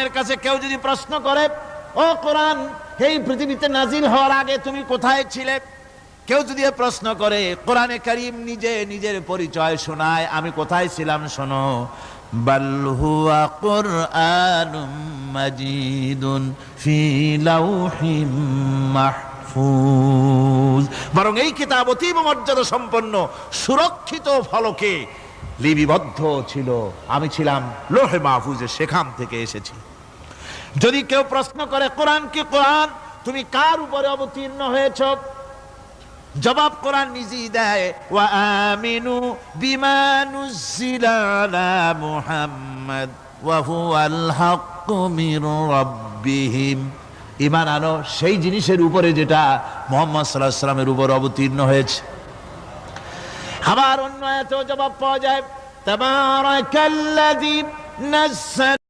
কোরআনের কাছে কেউ যদি প্রশ্ন করে, ও কোরআন, এই পৃথিবীতে নাজিল হওয়ার আগে তুমি কোথায় ছিলে? কেউ যদি প্রশ্ন করে, কোরআনে কারীম নিজে নিজের পরিচয় শোনায়, আমি কোথায় ছিলাম শোনো। বাল হুয়া কুরআনুম মাজিদুন ফি লাউহিম মাহফুজ, বরং এই কিতাব অতীব মর্যাদা সম্পন্ন সুরক্ষিত ফলকে লিপিবদ্ধ ছিল, আমি ছিলাম লৌহে মাহফুজে, সেখান থেকে এসেছি। যদি কেউ প্রশ্ন করে, কোরআন কি কোরআন, তুমি কার উপরে অবতীর্ণ হয়েছ? জবাব কোরআন নিজেই দেয়, ওয়া আমিনু বিমা নুজিলা আলা মুহাম্মাদ ওয়া হুয়াল হাক্কু মির রাব্বিহিম। ঈমান আনো সেই জিনিসের উপরে যেটা মুহাম্মদ সাল্লাল্লাহু আলাইহি ওয়াসাল্লামের উপর অবতীর্ণ হয়েছে। আবার অন্য আয়াতেও জবাব পাওয়া যায়, তাবারাকাল্লাযী নাযাল